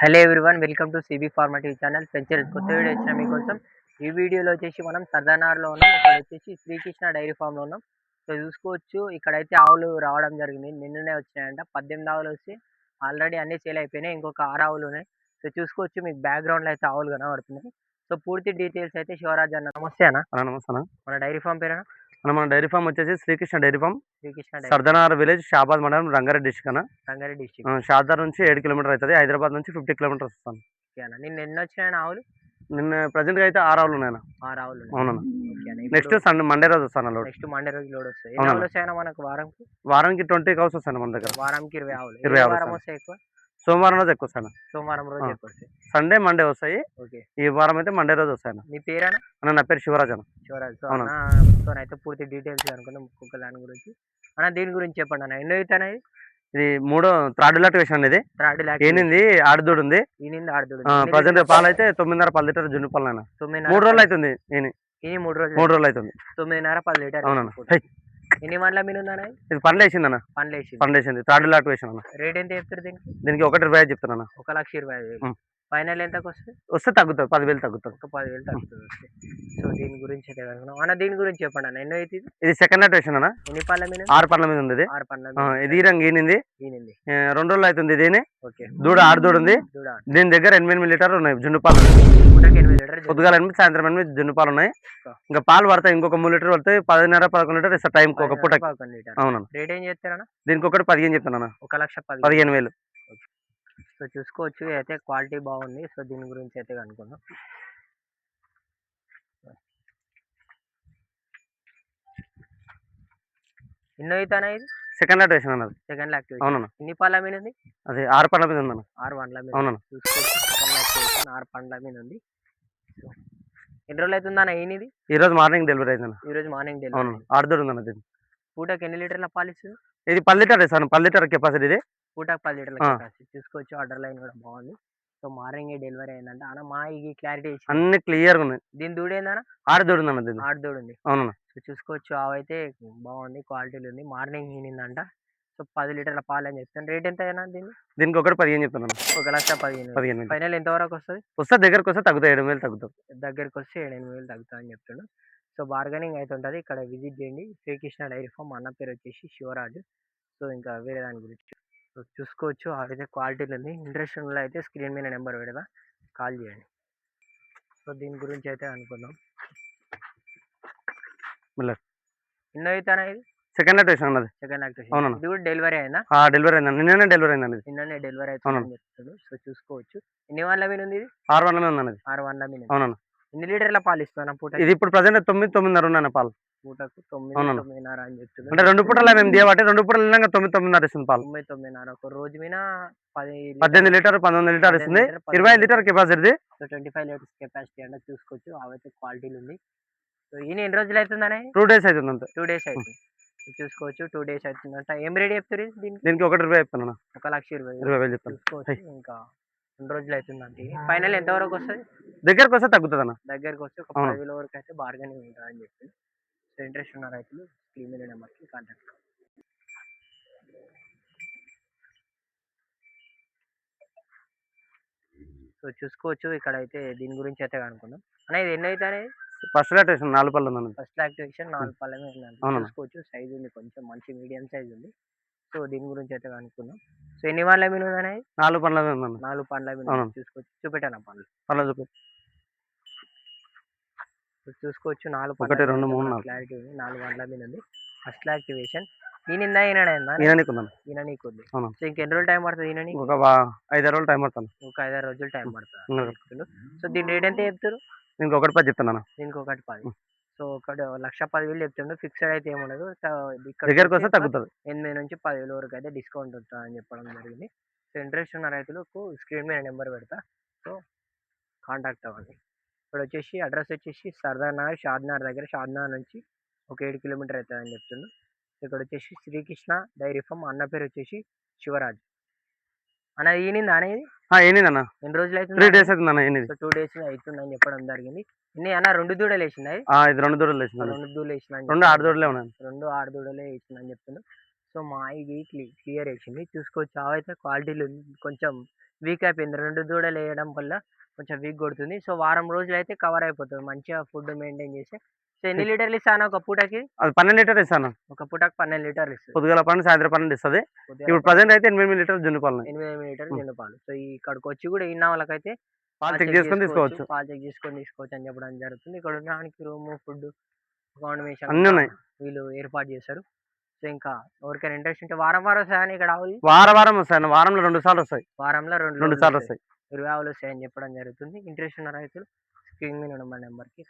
Hello everyone, welcome to CB pharma TV channel. పెంచర్ కొత్త video వచ్చిన మీకోసం. ఈ వీడియోలో వచ్చేసి మనం సర్దానార్లో ఉన్నాం. ఇక్కడ వచ్చేసి శ్రీకృష్ణ డైరీ ఫామ్లో ఉన్నాం. సో చూసుకోవచ్చు, ఇక్కడైతే ఆవులు రావడం జరిగింది. నిన్ననే వచ్చినాయంట. 18 ఆవులు వస్తే ఆల్రెడీ అన్ని సేల్ అయిపోయినాయి. ఇంకొక 6 ఆవులు ఉన్నాయి. సో చూసుకోవచ్చు, మీకు బ్యాక్గ్రౌండ్లో అయితే ఆవులు కనబడుతున్నాయి. సో పూర్తి డీటెయిల్స్ అయితే శివరాజ్ అన్న. నమస్తే అన్న. నమస్తే అన్న. మన డైరీ ఫామ్ పేరు అన్న? మన డైరీ ఫామ్ వచ్చేసి Srikrishna dairy farm, Srikrishna dairy, Sardanar village, Shabad మండలం, రంగారెడ్డి డిస్ట్రిక్ట్ అన్న. రంగారెడ్డి డిస్ట్రిక్ట్. షాదార్ నుంచి 7 కిలోమీటర్ అవుతుంది. హైదరాబాద్ నుంచి 50 కిలోమీటర్స్ వస్తాను. ఓకే అన్న. నిన్న ఎన్ని వచ్చినాయన్న ఆవులు? నిన్న ప్రజెంట్ గా అయితే 6 ఆవులు ఉన్నాయి. 6 ఆవులు ఉన్నాయి. అవునన్నా. ఓకే అన్న. నెక్స్ట్ సండే మండే రోజు వస్తాను లోడ్. నెక్స్ట్ మండే రోజు లోడ్ వస్తాయి. ఎన్ని ఆవులు వస్తాయన్న మనకు వారంకి? వారానికి 20 కౌస్ వస్తాను మన దగ్గర. వారానికి 20 ఆవులు. 20 ఆవులు వారం వస్తాయి ఎక్కువ? సోమవారం రోజు ఎక్కువ వస్తాను. సోమవారం రోజు ఎక్కువ వస్తాయి. సండే మండే వస్తాయి. ఓకే. ఈ వారం అయితే మండే రోజు వస్తాను. మీ పేరేనా? అన్న నా పేరు శివరాజ్ అన్న. శివరాజ్. సో అన్న, సో అయితే పూర్తి డీటెయిల్స్ అనుకున్నాం ఒక్కొక్క దాని గురించి. అన్న దీని గురించి చెప్పండి అన్న. ఎన్నో అవుతాయి? ఇది థర్డ్ లాట్ వేసాను. ఇది ఏనింది ఆడదూడు ఉంది. ప్రజెంట్ పాలు అయితే 9.5 10 లీటర్ జున్ను పాలు అన్న. 3 రోజులు అవుతుంది. 3 రోజులు అవుతుంది. 9.5 10 లీటర్. అవునన్నా. ఎన్ని మండల మీద ఉందన్న? ఇది పండ్లు వేసింది అన్న. పండ్లు వేసింది. థర్డ్ లాట్ వేసాను అన్న. రేట్ ఎంత చెప్తారు దీనికి 1.25 చెప్తాను. 1,20,000. ఫైనల్ ఎంతకు వస్తే తగ్గుతుంది. 10,000 తగ్గుతుంది. ఒక 10,000 తగ్గుతుంది. సో దీని గురించి అయితే అన్న, దీని గురించి చెప్పండి అన్న. ఎన్నో అయితే ఇది సెకండ్ లాట్ వేసాను అన్న. ఎన్ని పళ్ళ మీద? 6 పళ్ళ మీద ఉంది. 6 పళ్ళ. ఇది రంగు ఈనింది. 2 రోజులు అవుతుంది. దీని దూడ ఆడదూడు ఉంది. దూడ. దీని దగ్గర 8 లీటర్లు ఉన్నాయి జున్ను పాలు. పొద్దుగాల 8 సాయంత్రం 8 జున్ను పాలు ఉన్నాయి. ఇంకా పాలు పడతాయి. ఇంకొక 3 లీటర్ పడతాయి. 10.5 11 లీటర్ ఇస్తా టైం ఒక పూట. అవునా. రేట్ ఏం చేస్తారన్న? దీనికి ఒకటి 15 చెప్తాను. 1,15,000. సో చూసుకోవచ్చు, అయితే క్వాలిటీ బాగుంది. సో దీని గురించి అయితే అనుకున్నాం. ఎన్నో అవుతానా? ఇది సెకండ్ లాట్ వేసాను అన్నది. Second lot. అవునన్నా. ఎన్ని పళ్ళ మీద ఉంది? అది 6 పళ్ళ మీద ఉందన్న. 6 పండ్ల మీద. అవునన్నా. చూసుకోవచ్చు, సెకండ్ లాట్ వేసాను, 6 పండ్ల మీద ఉంది. ఎన్ని రోజులు అవుతుందన్న ఈయనది? ఈ రోజు మార్నింగ్ డెలివరీ అయిందన్న. ఈ రోజు మార్నింగ్ డెలివరీ. ఆడదూడు ఉందన్న. దీన్ని పూటకి ఎన్ని లీటర్ల పాలు ఇస్తుంది? ఇది 10 లీటర్ వేసాను. 10 లీటర్ కెపాసిటీ. ఇది పూటకి 10 లీటర్ల కెపాసిటీ. చూసుకోవచ్చు, ఆర్డర్ లైన్ కూడా బాగుంది. సో మార్నింగ్ డెలివరీ అయిందంట అన్న. మా ఈ క్లారిటీ అన్ని క్లియర్ గా ఉన్నాయి. దీని దూడ ఏందన్న? ఆడదూడు ఉందన్న. దీన్ని ఆడదూడు ఉంది. అవునన్నా. సో చూసుకోవచ్చు, అవైతే బాగుంది, క్వాలిటీలో ఉంది. మార్నింగ్ ఈనిందంట. సో 10 లీటర్ల పాలు అని చెప్తాను. రేట్ ఎంత అయినా దీనికి ఒకటి 15 చెప్తాను. 1,15,000. ఫైనల్ ఎంత వరకు వస్తుంది? దగ్గరకు వస్తే తగ్గుతాయి. 7,000 తగ్గుతాం. దగ్గరకు వస్తే 7,000 తగ్గుతా అని చెప్తాను. సో బార్గెనింగ్ అయితే ఉంటుంది. ఇక్కడ విజిట్ చేయండి. Srikrishna dairy farm. అన్న పేరు వచ్చేసి శివరాజు. సో ఇంకా వేరే దాని గురించి సో చూసుకోవచ్చు, అవైతే క్వాలిటీలో ఉంది. ఇంట్రెస్ట్ ఉన్న అయితే స్క్రీన్ మీద నెంబర్ పెడదా, కాల్ చేయండి. సో దీని గురించి అయితే అనుకుందాం. ఎన్నో అవుతానా? ఇది సెకండ్ లాట్ వేసాను అన్నది. Second lot. ఇది కూడా డెలివరీ అయిందా? డెలివరీ అయిందండి. నిన్ననే డెలివరీ అయిందండి. నిన్ననే డెలివరీ అవుతుందని చెప్తాడు. సో చూసుకోవచ్చు, ఎన్ని వాళ్ళ మీద ఉంది? ఇది 6 వాళ్ళ మీద ఉందన్నది. 6 వాళ్ళ మీద. అవునన్నా. ఎన్ని లీటర్ల పాలు ఇస్తాను పూట? ఇది ఇప్పుడు ప్రజెంట్ 9 9.5 ఉన్నాను పాలు. పూటకు 9.5 అని చెప్తుంది. అంటే 2 పూటలు మేము దేవాటే 2 పూటలు వెళ్ళినాక 9 9.5 ఇస్తుంది పాలు. 9.5 ఒక రోజు మీద 18 లీటర్ 19 లీటర్ ఇస్తుంది. 25 litre capacity. So 25 litres capacity అంటే చూసుకోవచ్చు, అవైతే క్వాలిటీలు ఉంది. సో ఈయన ఎన్ని రోజులు అవుతుందనే? 2 డేస్ అవుతుంది అంతే. 2 డేస్ అవుతుంది. చూసుకోవచ్చు, 2 డేస్ అవుతుందంట. ఏం రేట్ చెప్తారు దీనికి 1,20,000 చెప్తాను. 1,20,000 చెప్తాను. చూసుకోవచ్చు, ఇంకా 2 రోజులు అవుతుందంటే. ఫైనల్ ఎంత వరకు వస్తుంది? దగ్గరకు వస్తే తగ్గుతుంది అన్న. దగ్గరకు వస్తే ఒక 10,000 వరకు అయితే బార్గెనింగ్ ఉంటుంది అని చెప్పి. సో ఇంట్రెస్ట్ ఉన్న రైతులు స్క్రీన్ మీద నెంబర్కి కాంటాక్ట్ కావాలి. సో చూసుకోవచ్చు, ఇక్కడైతే దీని గురించి అయితే అనుకుందాం అన్న. ఇది ఎన్ని అవుతాయి? ఫస్ట్ లాక్టేషన్ 4 పళ్ళు ఉందండి. ఫస్ట్ లాక్టేషన్ 4 పళ్ళ మీద ఉందండి. చూసుకోవచ్చు, సైజ్ ఉంది, కొంచెం మంచి మీడియం సైజ్ ఉంది. సో దీని గురించి అయితే అనుకుందాం. సో ఎన్ని వాళ్ళ మీద ఉందనే? 4 పండ్ల మీద ఉందండి. 4 పండ్ల మీద చూసుకోవచ్చు. చూపెట్టాను పళ్ళు చూపి. చూసుకోవచ్చు, 4 1 2 3 4 క్లారిటీ ఉంది. 4 పండ్ల మీద ఉంది. First activation. ఈయన నీకు సో ఇంకెన్ని రోజులు టైం పడుతుంది? ఈయన ఒక 5 రోజులు టైం పడుతుంది. ఒక 5 రోజులు టైం పడుతుంది. సో దీని రేట్ ఎంత చెప్తారు? దీనికి 1,10 చెప్తాను. దీనికి 1,10. సో 1,10,000 చెప్తుండే. ఫిక్స్డ్ అయితే ఏముండదు. దగ్గరకు వస్తే తగ్గుతుంది. 8,000 నుంచి 10,000 వరకు అయితే డిస్కౌంట్ ఉంటుంది అని చెప్పడం జరిగింది. సో ఇంట్రెస్ట్ ఉన్న రైతులకు స్క్రీన్ మీద నెంబర్ పెడతా. సో కాంటాక్ట్ అవ్వండి. ఇక్కడ వచ్చేసి అడ్రస్ వచ్చేసి సర్దార్ షాద్నగర్ దగ్గర. షాద్నగర్ నుంచి ఒక 7 కిలోమీటర్ అవుతుంది అని చెప్తుండు. ఇక్కడ వచ్చేసి శ్రీకృష్ణ డైరీ ఫామ్. అన్న పేరు వచ్చేసి శివరాజ్. అన్న ఈనింది అనేది? ఏనిందన్న. ఎన్ని రోజులు అవుతుంది? 3 డేస్ అవుతుంది అన్న. సో 2 డేస్ అవుతుందని చెప్పడం జరిగింది. ఇన్ని అన్న 2 దూడలు వేసినాయి. ఇది 2 దూడలు వేసింది. 2 దూడలు వేసిన. 2 ఆడదూడలే ఉన్నాయి. 2 ఆడదూడలే వేసిందని చెప్తున్నాను. సో మా ఇది క్లియర్ వేసింది చూసుకోవచ్చు. ఆవైతే క్వాలిటీలు కొంచెం వీక్ అయిపోయింది. 2 దూడలు వేయడం వల్ల కొంచెం వీక్ కొడుతుంది. సో వారం రోజులైతే కవర్ అయిపోతుంది మంచిగా ఫుడ్ మెయింటైన్ చేస్తే. సో ఎన్ని లీటర్లు ఇస్తా అన్న ఒక పూటకి? అది 12 లీటర్ ఇస్తాను. ఒక పూటకి 12 లీటర్లు ఇస్తుంది. పొద్దుగాల 12 సాయంత్రం 12 ఇస్తుంది. కొద్దిగా ఇప్పుడు ప్రజెంట్ అయితే 8 లీటర్ జున్ను పాలు ఉన్నాయి. 8 లీటర్లు జున్ను పాలు. సో ఇక్కడికి వచ్చి కూడా ఇన్న వాళ్ళకైతే పాలు చెక్ చేసుకొని తీసుకోవచ్చు. పాలు చెక్ చేసుకొని తీసుకోవచ్చు అని చెప్పడం జరుగుతుంది. ఇక్కడ ఉండడానికి రూము, ఫుడ్, అకామిడేషన్ అన్నీ ఉన్నాయి. వీళ్ళు ఏర్పాటు చేశారు. సో ఇంకా ఎవరికైనా ఇంట్రెస్ట్ ఉంటే వారం వారం వస్తాయని ఇక్కడ ఆవులు వారం వస్తాయి. వారంలో 2 సార్లు వస్తాయి. వారంలో 2 సార్లు వస్తాయి. 20 ఆవులు వస్తాయని చెప్పడం జరుగుతుంది. ఇంట్రెస్ట్ ఉన్న రైతులు స్క్రీన్ మీద ఉన్న నెంబర్కి